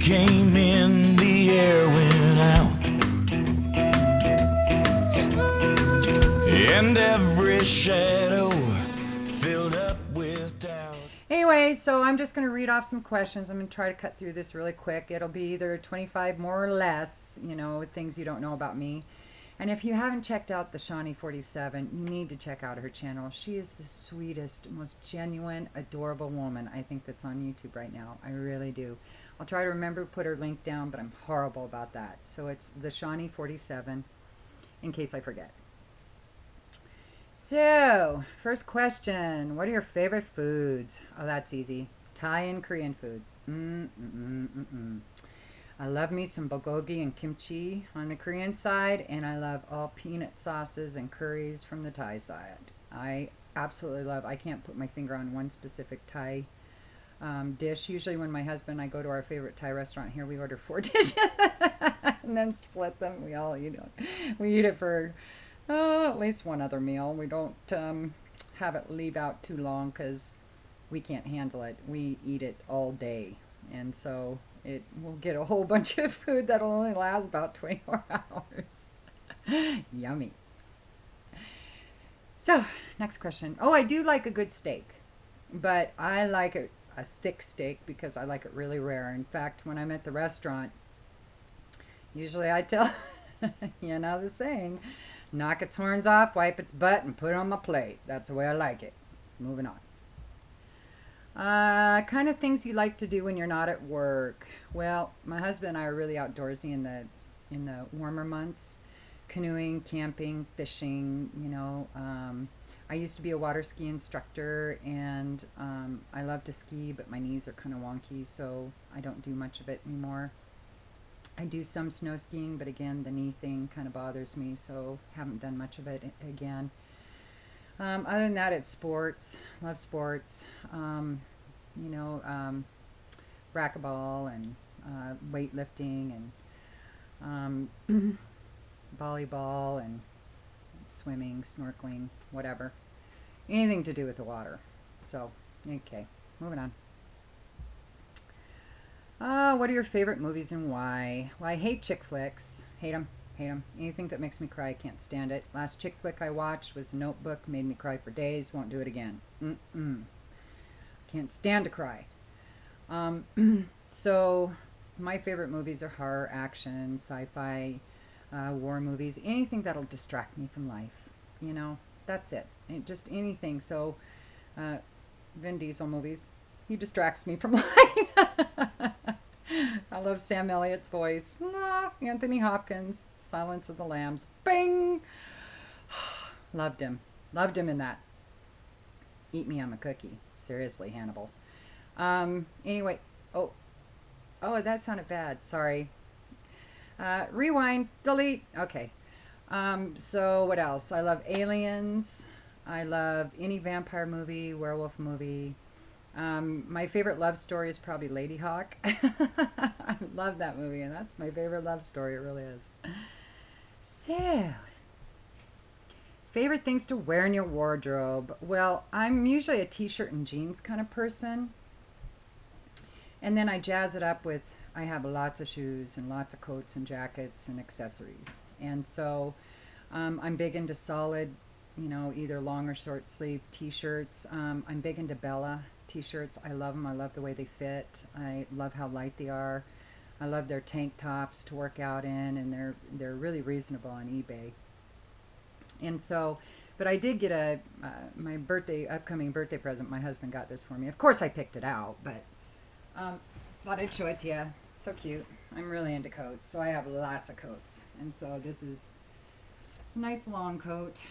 came in, the air went out, and every shadow filled up with doubt. Anyway, so I'm just going to read off some questions. I'm going to try to cut through this really quick. It'll be either 25 more or less, things you don't know about me. And if you haven't checked out the Shawnee47, you need to check out her channel. She is the sweetest, most genuine, adorable woman I think that's on YouTube right now. I really do. I'll try to remember to put her link down, but I'm horrible about that. So it's the Shawnee47, in case I forget. So, first question. What are your favorite foods? Oh, that's easy. Thai and Korean food. I love me some bulgogi and kimchi on the Korean side, and I love all peanut sauces and curries from the Thai side. I absolutely love, I can't put my finger on one specific Thai dish. Usually when my husband and I go to our favorite Thai restaurant here, we order 4 dishes and then split them. We all eat it. We eat it for at least one other meal. We don't have it leave out too long because we can't handle it. We eat it all day, and so it will get a whole bunch of food that'll only last about 24 hours. Yummy. So, next question. Oh, I do like a good steak, but I like a thick steak because I like it really rare. In fact, when I'm at the restaurant, usually I tell, the saying, knock its horns off, wipe its butt, and put it on my plate. That's the way I like it. Moving on. Kind of things you like to do when you're not at work. Well, my husband and I are really outdoorsy in the warmer months. Canoeing, camping, fishing, I used to be a water ski instructor, and I love to ski, but my knees are kind of wonky, so I don't do much of it anymore. I do some snow skiing, but again, the knee thing kind of bothers me, so haven't done much of it again. Other than that, it's sports. Love sports. Racquetball and weightlifting and volleyball and swimming, snorkeling, whatever. Anything to do with the water. So, okay, moving on. What are your favorite movies and why? Well, I hate chick flicks. Hate them. Hate them. Anything that makes me cry, I can't stand it. Last chick flick I watched was Notebook. Made me cry for days. Won't do it again. Can't stand to cry. So, my favorite movies are horror, action, sci-fi, war movies. Anything that'll distract me from life. That's it. Just anything. So, Vin Diesel movies. He distracts me from life. I love Sam Elliott's voice. Anthony Hopkins, Silence of the Lambs. Bing! Loved him. Loved him in that. Eat me, I'm a cookie. Seriously, Hannibal. Anyway. Oh, that sounded bad. Sorry. Rewind. Delete. Okay. So what else? I love Aliens. I love any vampire movie, werewolf movie. My favorite love story is probably Lady Hawk. I love that movie, and that's my favorite love story. It really is. So, favorite things to wear in your wardrobe. Well, I'm usually a t-shirt and jeans kind of person. And then I jazz it up with, I have lots of shoes and lots of coats and jackets and accessories. And so I'm big into solid, either long or short sleeve t-shirts. I'm big into Bella t-shirts. I love them. I love the way they fit. I love how light they are. I love their tank tops to work out in, and they're really reasonable on eBay. And so, but I did get my upcoming birthday present. My husband got this for me. Of course I picked it out, but thought I'd show it to you. So cute. I'm really into coats, so I have lots of coats. And so it's a nice long coat,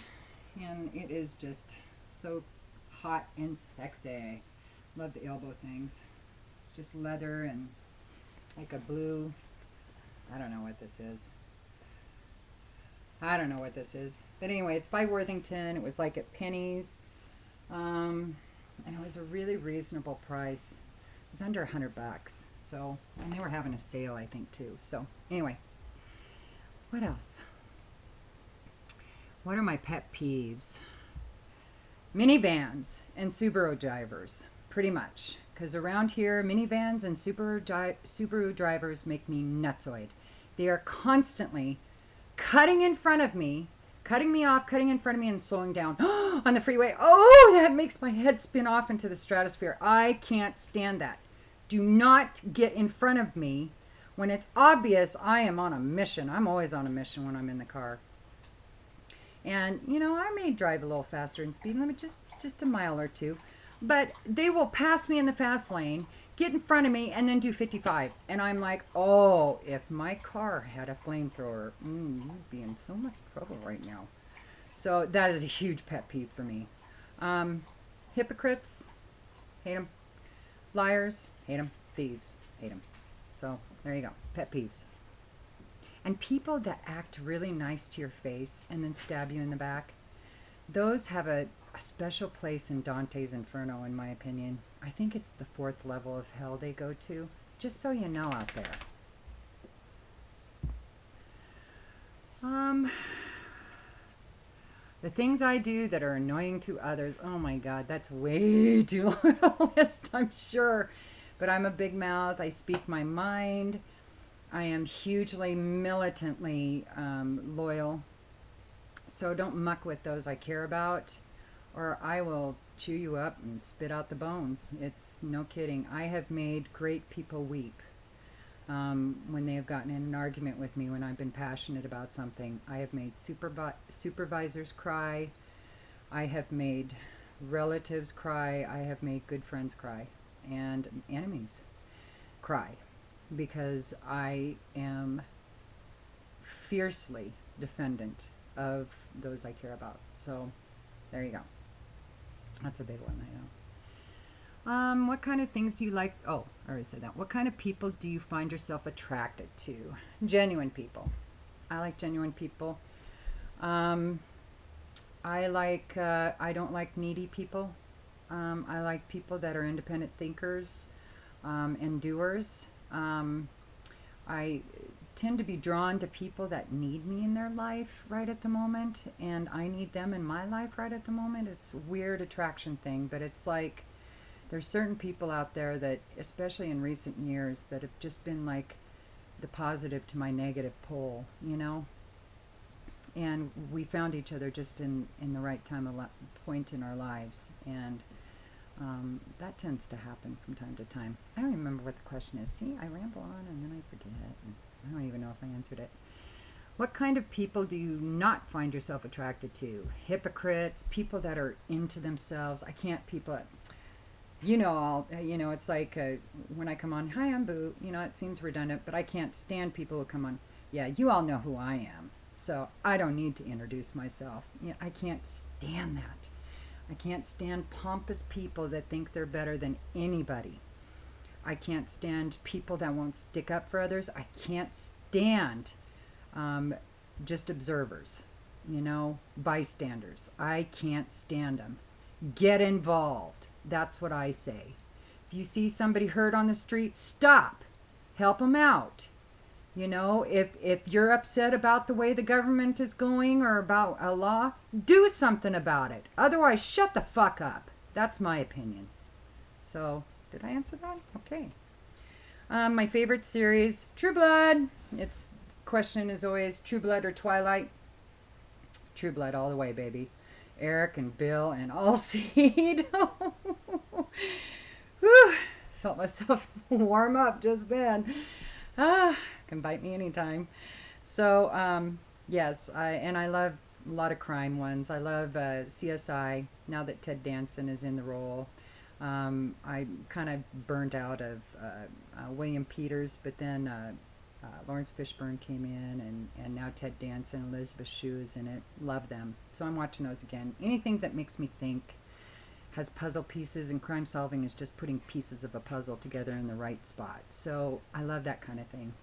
and it is just so hot and sexy. Love the elbow things. It's just leather and like a blue, I don't know what this is. But anyway, it's by Worthington. It was like at Penny's. And it was a really reasonable price. It was under $100. So, and they were having a sale, I think, too. So, anyway. What else? What are my pet peeves? Minivans and Subaru drivers. Pretty much. because around here, minivans and Subaru drivers make me nutsoid. They are constantly cutting in front of me, cutting me off, cutting in front of me, and slowing down on the freeway. Oh, that makes my head spin off into the stratosphere. I can't stand that. Do not get in front of me when it's obvious I am on a mission. I'm always on a mission when I'm in the car. And, you know, I may drive a little faster in speed limit, just a mile or two. But they will pass me in the fast lane, get in front of me, and then do 55. And I'm like, oh, if my car had a flamethrower, you'd be in so much trouble right now. So that is a huge pet peeve for me. Hypocrites, hate them. Liars, hate them. Thieves, hate them. So there you go, pet peeves. And people that act really nice to your face and then stab you in the back, those have a special place in Dante's Inferno, in my opinion. I think it's the 4th level of hell they go to, just so you know out there. The things I do that are annoying to others, oh my God, that's way too long a list, I'm sure. But I'm a big mouth. I speak my mind. I am hugely militantly loyal. So don't muck with those I care about, or I will chew you up and spit out the bones. It's no kidding. I have made great people weep when they have gotten in an argument with me when I've been passionate about something. I have made supervisors cry. I have made relatives cry. I have made good friends cry. And enemies cry, because I am fiercely defendant of those I care about. So there you go. That's a big one, I know. What kind of things do you like? Oh, I already said that. What kind of people do you find yourself attracted to? Genuine people. I like genuine people. I don't like needy people. I like people that are independent thinkers and doers. I tend to be drawn to people that need me in their life right at the moment, and I need them in my life right at the moment. It's a weird attraction thing, but it's like there's certain people out there that, especially in recent years, that have just been like the positive to my negative pole, you know? And we found each other just in the right point in our lives, and that tends to happen from time to time. I don't remember what the question is. See, I ramble on and then I forget, and I don't even know if I answered it. What kind of people do you not find yourself attracted to? Hypocrites, people that are into themselves. I can't people, it's like when I come on, hi, I'm Boo. It seems redundant, but I can't stand people who come on, yeah, you all know who I am. So I don't need to introduce myself. I can't stand that. I can't stand pompous people that think they're better than anybody. I can't stand people that won't stick up for others. I can't stand just observers, bystanders. I can't stand them. Get involved. That's what I say. If you see somebody hurt on the street, stop. Help them out. If you're upset about the way the government is going or about a law, do something about it. Otherwise, shut the fuck up. That's my opinion. So, did I answer that? Okay. My favorite series, True Blood. Its question is always True Blood or Twilight. True Blood all the way, baby. Eric and Bill and Alcide. Whew. Felt myself warm up just then. Can bite me anytime. So, yes, I love a lot of crime ones. I love CSI, now that Ted Danson is in the role. I kind of burnt out of William Peters, but then Lawrence Fishburne came in, and now Ted Danson, Elizabeth Shue is in it. Love them. So I'm watching those again. Anything that makes me think, has puzzle pieces, and crime solving is just putting pieces of a puzzle together in the right spot. So I love that kind of thing.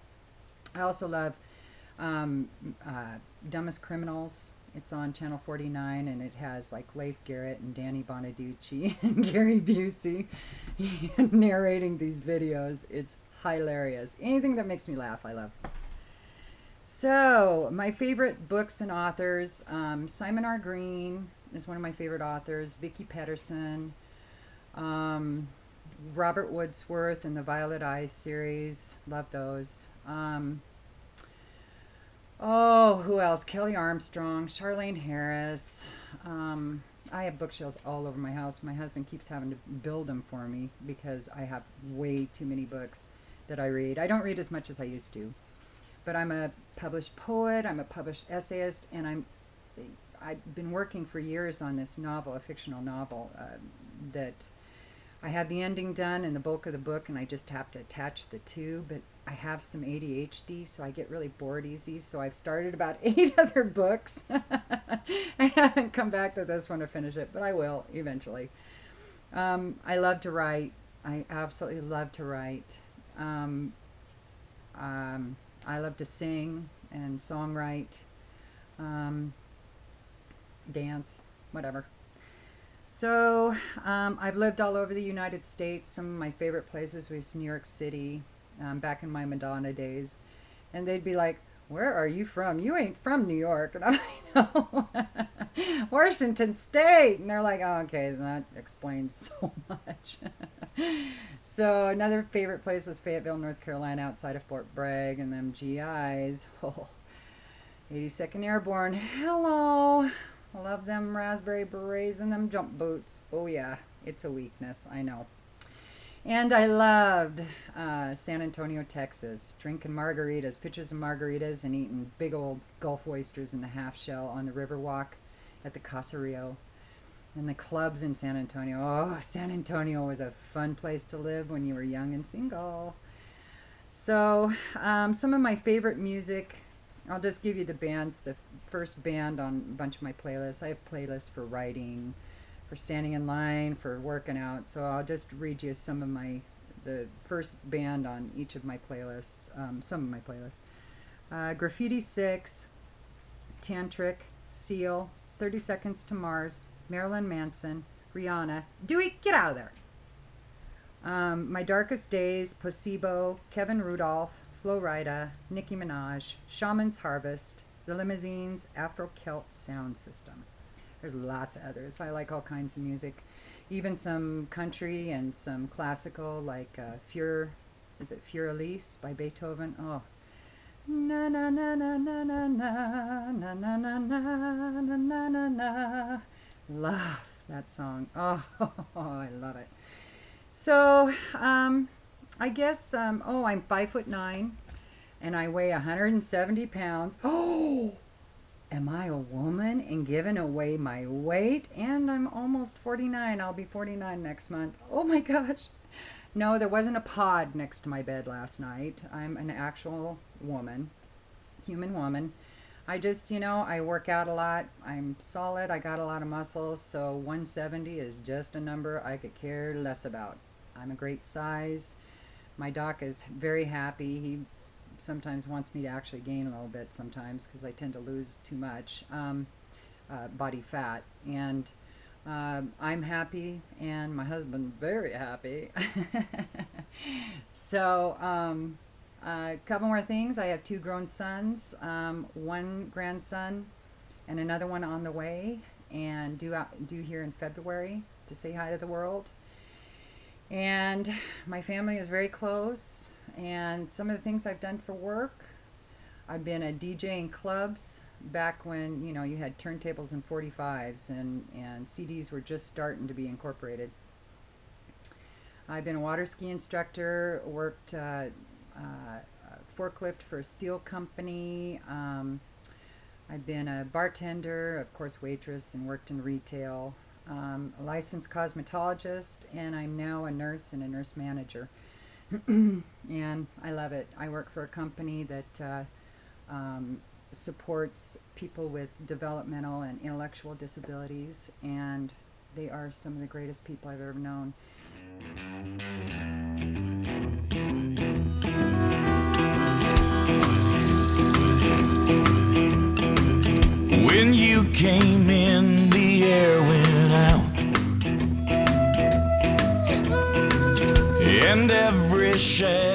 I also love Dumbest Criminals. It's on Channel 49, and it has like Leif Garrett and Danny Bonaducci and Gary Busey narrating these videos. It's hilarious. Anything that makes me laugh, I love. So, my favorite books and authors, Simon R. Green is one of my favorite authors. Vicki Pedersen, Robert Woodsworth and the Violet Eyes series. Love those. Oh, who else? Kelly Armstrong, Charlene Harris. I have bookshelves all over my house. My husband keeps having to build them for me because I have way too many books that I read. I don't read as much as I used to, but I'm a published poet, I'm a published essayist, and I've been working for years on this novel, a fictional novel, that I have the ending done and the bulk of the book, and I just have to attach the two, but I have some ADHD, so I get really bored easy, so I've started about 8 other books. I haven't come back to this one to finish it, but I will eventually. I love to write. I absolutely love to write. I love to sing and songwrite, dance, whatever. So I've lived all over the United States. Some of my favorite places was New York City, back in my Madonna days. And they'd be like, "Where are you from? You ain't from New York." And I'm like, "No, Washington State." And they're like, "Oh, okay, that explains so much." So another favorite place was Fayetteville, North Carolina, outside of Fort Bragg, and them GIs. Oh, 82nd Airborne. Hello. Love them raspberry berets and them jump boots. Oh yeah, it's a weakness, I know. And I loved San Antonio, Texas, drinking margaritas, pitchers of margaritas, and eating big old Gulf oysters in the half shell on the Riverwalk at the Casa Rio. And the clubs in San Antonio. Oh, San Antonio was a fun place to live when you were young and single. So some of my favorite music, I'll just give you the bands, the first band on a bunch of my playlists. I have playlists for writing, for standing in line, for working out. So I'll just read you some of the first band on each of my playlists, some of my playlists. Graffiti 6, Tantric, Seal, 30 Seconds to Mars, Marilyn Manson, Rihanna. Dewey, get out of there. My Darkest Days, Placebo, Kevin Rudolph, Flo Rida, Nicki Minaj, Shaman's Harvest, The Limousines, Afro Celt Sound System. There's lots of others. I like all kinds of music, even some country and some classical, like is it Fur Elise by Beethoven? Oh, na na na na na na na na na na na na na na. Love that song. Oh, I love it. So, I guess, I'm 5'9", and I weigh 170 pounds. Oh, am I a woman and giving away my weight? And I'm almost 49. I'll be 49 next month. Oh my gosh. No, there wasn't a pod next to my bed last night. I'm an actual woman, human woman. I just, I work out a lot. I'm solid. I got a lot of muscles. So 170 is just a number I could care less about. I'm a great size. My doc is very happy. He sometimes wants me to actually gain a little bit sometimes because I tend to lose too much body fat. And I'm happy, and my husband very happy. So a couple more things. I have 2 grown sons, 1 grandson, and another one on the way, and due here in February to say hi to the world. And my family is very close, and some of the things I've done for work, I've been a DJ in clubs back when, you had turntables and 45s, and CDs were just starting to be incorporated. I've been a water ski instructor, worked forklift for a steel company. I've been a bartender, of course waitress, and worked in retail. A licensed cosmetologist, and I'm now a nurse and a nurse manager. And I love it. I work for a company that supports people with developmental and intellectual disabilities, and they are some of the greatest people I've ever known. When you came in, the air went out, and every shadow